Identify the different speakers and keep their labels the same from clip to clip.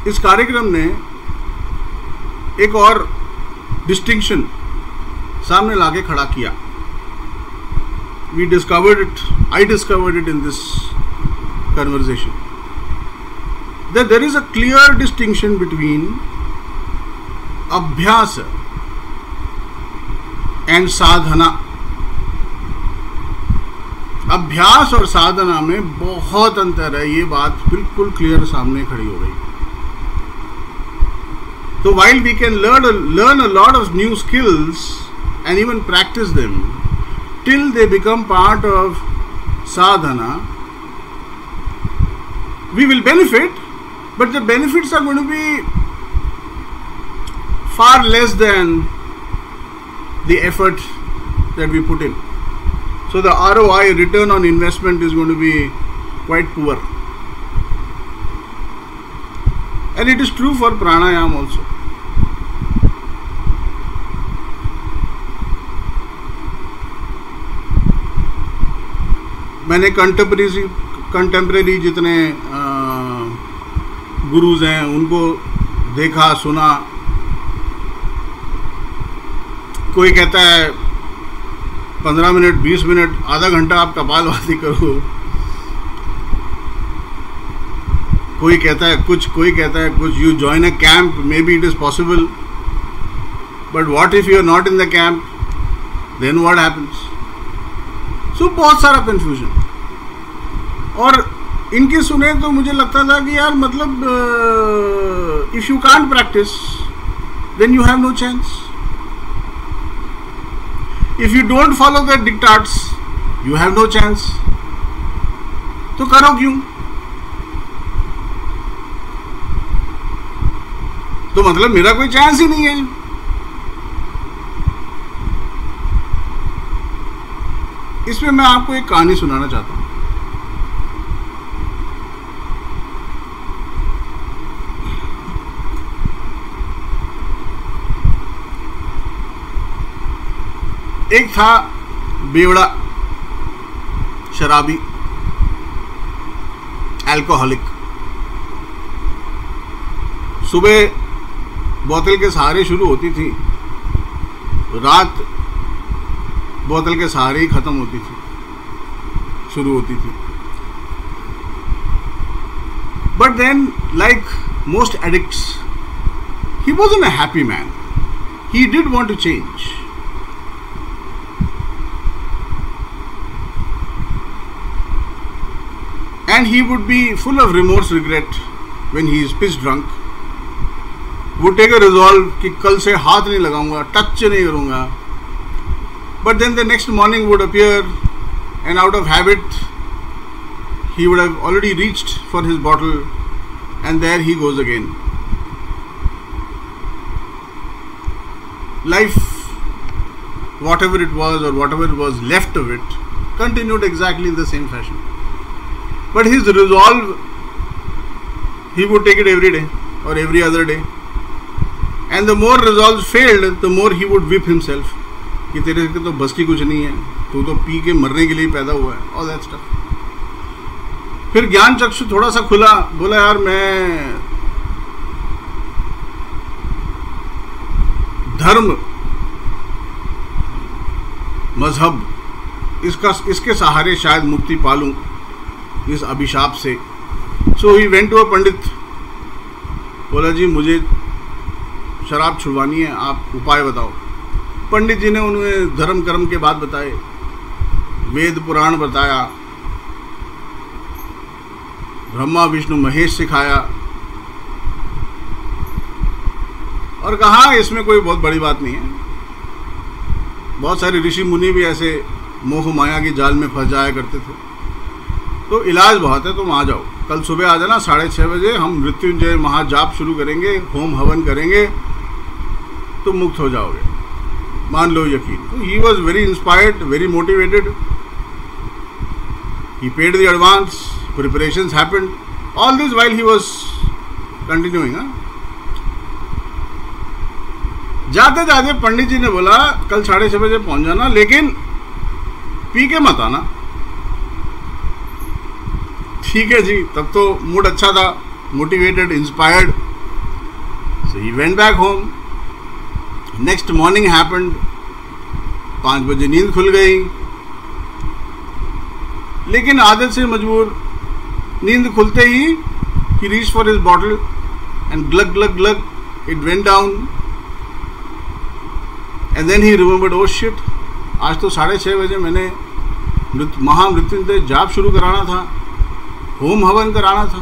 Speaker 1: इस कार्यक्रम ने एक और डिस्टिंक्शन सामने लाके खड़ा किया. We discovered it, I discovered it in this conversation, that there is a clear distinction between abhyas and sadhana. अभ्यास और साधना में बहुत अंतर है, ये बात बिल्कुल क्लियर सामने खड़ी हो गई. So while we can learn a lot of new skills and even practice them till they become part of sadhana, we will benefit, but the benefits are going to be far less than the effort that we put in. So the ROI, return on investment, is going to be quite poor. And it is true for pranayam also. मैंने contemporary जितने गुरुज हैं उनको देखा सुना. कोई कहता है 15 minute 20 minute आधा घंटा आप कपालभाति करो, कोई कहता है कुछ. You join a camp, may be it is possible, but what if you are not in the camp, then what happens. So बहुत सारा कंफ्यूजन. और इनकी सुने तो मुझे लगता था कि यार मतलब if you can't practise then you have no chance. If you don't follow the diktats you have no chance. तो करो क्यों? तो मतलब मेरा कोई चांस ही नहीं है. इसमें मैं आपको एक कहानी सुनाना चाहता हूं. एक था बेवड़ा शराबी, अल्कोहलिक. सुबह बोतल के सहारे शुरू होती थी, रात बोतल के सहारे ही खत्म होती थी, शुरू होती थी. But then like most addicts he wasn't a happy man. He did want to change. And he would be full of remorse, regret when he is pissed drunk. Would take a resolve कि कल से हाथ नहीं लगाऊंगा, touch नहीं करूंगा. But then the next morning would appear, and out of habit, he would have already reached for his bottle, and there he goes again. Life, whatever it was or whatever was left of it, continued exactly in the same fashion. But his resolve, he would take it every day or every other day. And the more resolves failed, the more he would whip himself. कि तेरे के तो बस की कुछ नहीं है, तू तो पी के मरने के लिए पैदा हुआ है, all that stuff. फिर ज्ञान चक्षु थोड़ा सा खुला, बोला यार मैं धर्म, मजहब, इसके सहारे शायद मुक्ति पालूं इस अभिशाप से. सो ही वेंट टू अ पंडित. बोला जी मुझे शराब छुड़वानी है, आप उपाय बताओ. पंडित जी ने उन्हें धर्म कर्म के बात बताए, वेद पुराण बताया, ब्रह्मा विष्णु महेश सिखाया, और कहा इसमें कोई बहुत बड़ी बात नहीं है. बहुत सारे ऋषि मुनि भी ऐसे मोह माया की जाल में फंस जाया करते थे. तो इलाज बहुत है, तुम आ जाओ, कल सुबह आ जाना 6:30 बजे. हम मृत्युंजय महाजाप शुरू करेंगे, होम हवन करेंगे, तुम मुक्त हो जाओगे, मान लो यकीन. तो he was very inspired, very motivated. He paid the advance, preparations happened, all this while he was continuing. जाते जाते पंडित जी ने बोला कल 6:30 बजे पहुंच जाना, लेकिन पी के मत आना. ठीक है जी. तब तो मूड अच्छा था, motivated, inspired. So he went back home. Next morning happened. 5 बजे नींद खुल गई, लेकिन आदत से मजबूर नींद खुलते ही he reached for his bottle and glug glug glug it went down and then he remembered, oh shit, आज तो 6:30 बजे मैंने महामृत्युंजय जाप शुरू कराना था, होम हवन कराना था,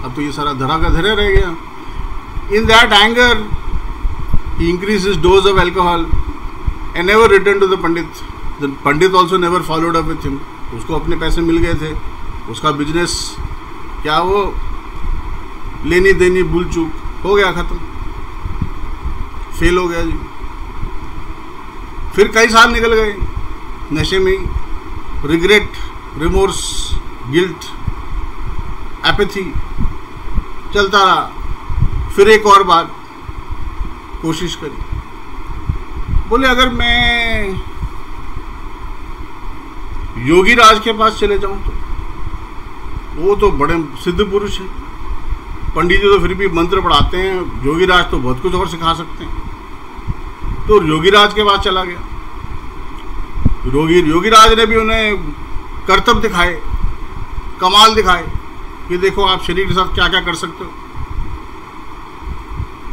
Speaker 1: अब तो ये सारा धरा का धरे रह गया. In that anger he increased his dose of alcohol and never returned to the Pandit. The Pandit also never followed up with him. उसको अपने पैसे मिल गए थे, उसका बिजनेस क्या वो लेनी देनी भूल चूक हो गया, खत्म, फेल हो गया जी. फिर कई साल निकल गए नशे में, रिग्रेट, रिमोर्स, गिल्ट, एपैथी चलता रहा. फिर एक और बार कोशिश करी, बोले अगर मैं योगी राज के पास चले जाऊं तो वो तो बड़े सिद्ध पुरुष हैं, पंडित जी तो फिर भी मंत्र पढ़ाते हैं, योगी राज तो बहुत कुछ और सिखा सकते हैं. तो योगी राज के पास चला गया. योगी राज ने भी उन्हें कर्तव्य दिखाए, कमाल दिखाए कि देखो आप शरीर के साथ क्या क्या कर सकते हो.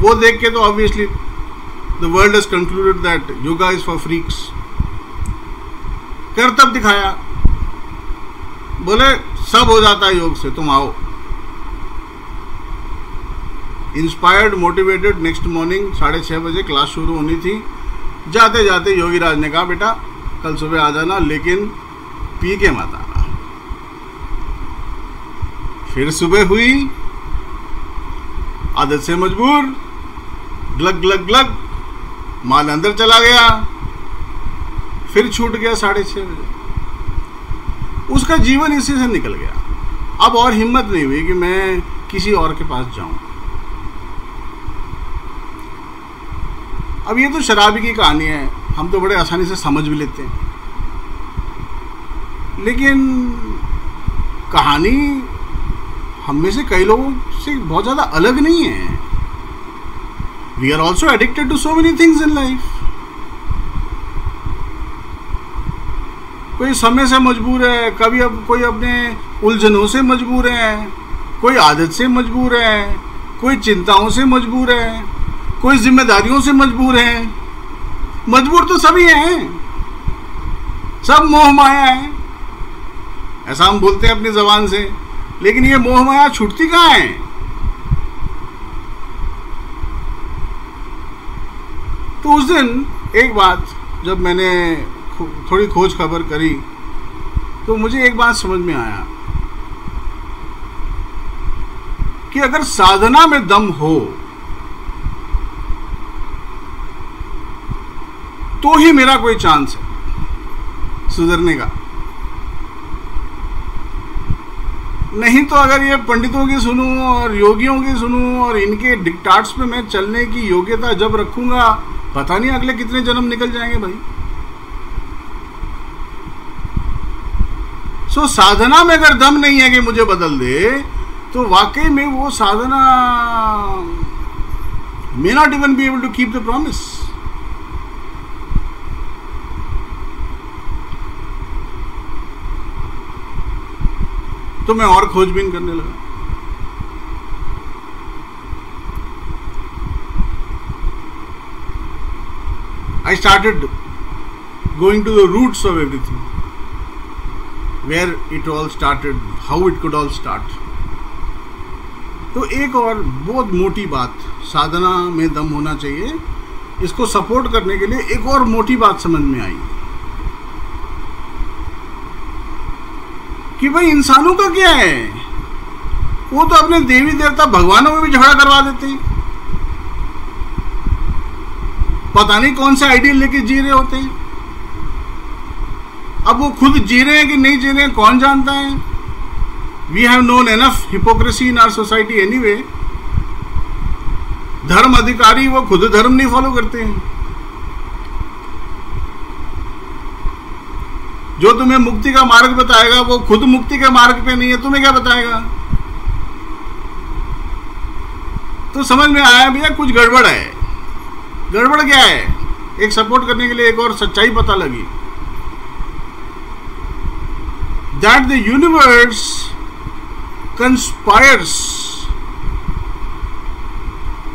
Speaker 1: वो देख के तो obviously the world has concluded that yoga is for freaks. कर्तव्य दिखाया, बोले सब हो जाता है योग से, तुम आओ. इंस्पायर्ड, मोटिवेटेड, नेक्स्ट मॉर्निंग 6:30 बजे क्लास शुरू होनी थी. जाते जाते योगी राज ने कहा बेटा कल सुबह आ जाना, लेकिन पी के मत आना. फिर सुबह हुई, आदत से मजबूर, ग्लग ग्लग ग्लग माल अंदर चला गया, फिर छूट गया 6:30 बजे. उसका जीवन इसी से निकल गया. अब और हिम्मत नहीं हुई कि मैं किसी और के पास जाऊं. अब ये तो शराबी की कहानी है, हम तो बड़े आसानी से समझ भी लेते हैं, लेकिन कहानी हम में से कई लोगों से बहुत ज़्यादा अलग नहीं है. We are also addicted to so many things in life. कोई समय से मजबूर है, कभी अब कोई अपने उलझनों से मजबूर है, कोई आदत से मजबूर है, कोई चिंताओं से मजबूर है, कोई जिम्मेदारियों से मजबूर है. मजबूर तो सभी हैं, सब मोह माया है, ऐसा हम बोलते हैं अपनी जबान से, लेकिन ये मोह माया छूटती कहाँ है. तो उस दिन एक बात जब मैंने थोड़ी खोज खबर करी तो मुझे एक बात समझ में आया कि अगर साधना में दम हो तो ही मेरा कोई चांस है सुधरने का. नहीं तो अगर ये पंडितों की सुनूं और योगियों की सुनूं और इनके डिक्टाट्स पे मैं चलने की योग्यता जब रखूंगा, पता नहीं अगले कितने जन्म निकल जाएंगे भाई. सो साधना में अगर दम नहीं है कि मुझे बदल दे, तो वाकई में वो साधना may not even be able to keep the promise. तो मैं और खोजबीन करने लगा. I started going to the roots of everything, where it all started, how it could all start. तो एक और बहुत मोटी बात, साधना में दम होना चाहिए, इसको सपोर्ट करने के लिए एक और मोटी बात समझ में आई कि भाई इंसानों का क्या है, वो तो अपने देवी देवता भगवानों में भी झगड़ा करवा देते हैं. पता नहीं कौन सा आइडियल लेके जी रहे होते हैं. अब वो खुद जी रहे हैं कि नहीं जी रहे हैं कौन जानता है. We have known enough hypocrisy in our society anyway. धर्म अधिकारी वो खुद धर्म नहीं फॉलो करते हैं. जो तुम्हें मुक्ति का मार्ग बताएगा वो खुद मुक्ति के मार्ग पे नहीं है, तुम्हें क्या बताएगा. तो समझ में आया भैया कुछ गड़बड़ है। गड़बड़ क्या है? एक सपोर्ट करने के लिए एक और सच्चाई पता लगी, that the universe conspires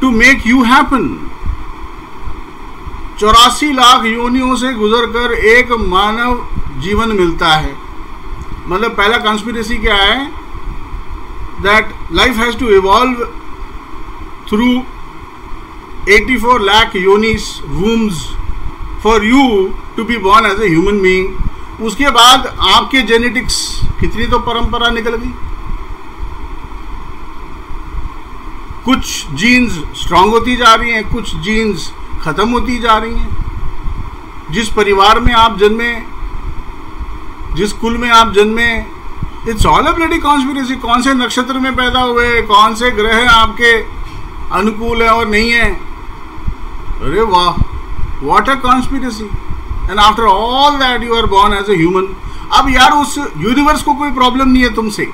Speaker 1: to make you happen. 84 lakh योनियों से गुजरकर एक मानव जीवन मिलता है। मतलब पहला कॉन्स्पिरेसी क्या है? That life has to evolve through 84 lakh योनिस wombs for you to be born as a human being. उसके बाद आपके जेनेटिक्स, कितनी तो परंपरा निकल गई। कुछ जीन्स स्ट्रांग होती जा रही हैं, कुछ जीन्स खत्म होती जा रही हैं। जिस परिवार में आप जन्मे, जिस कुल में आप जन्मे, it's all a bloody conspiracy. कौन से नक्षत्र में पैदा हुए, कौन से ग्रह आपके अनुकूल है और नहीं है। अरे वाह, what a conspiracy. And after all that you are born as a human. अब यार उस यूनिवर्स को कोई प्रॉब्लम नहीं है तुमसे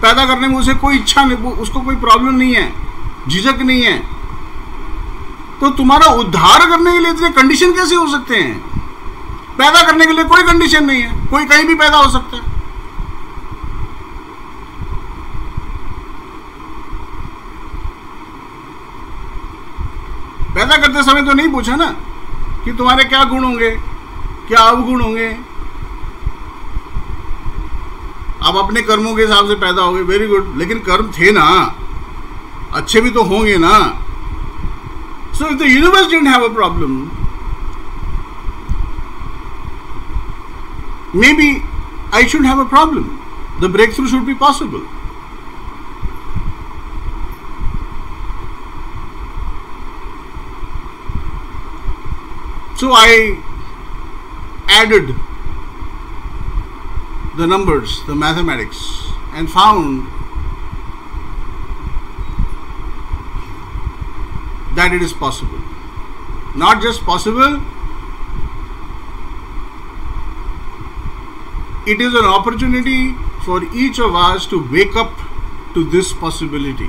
Speaker 1: पैदा करने में, उसे कोई इच्छा नहीं, उसको कोई प्रॉब्लम नहीं है, झिझक नहीं है। तो तुम्हारा उद्धार करने के लिए इतने कंडीशन कैसे हो सकते हैं? पैदा करने के लिए कोई कंडीशन नहीं है, कोई कहीं भी पैदा हो सकता है। पैदा करते समय तो नहीं पूछा ना कि तुम्हारे क्या गुण होंगे, क्या अवगुण होंगे। आप अपने कर्मों के हिसाब से पैदा होगे, वेरी गुड, लेकिन कर्म थे ना, अच्छे भी तो होंगे ना। So if the universe didn't have a problem, maybe I should have a problem. The breakthrough should be possible. So I added the numbers, the mathematics, and found that it is possible. Not just possible, it is an opportunity for each of us to wake up to this possibility.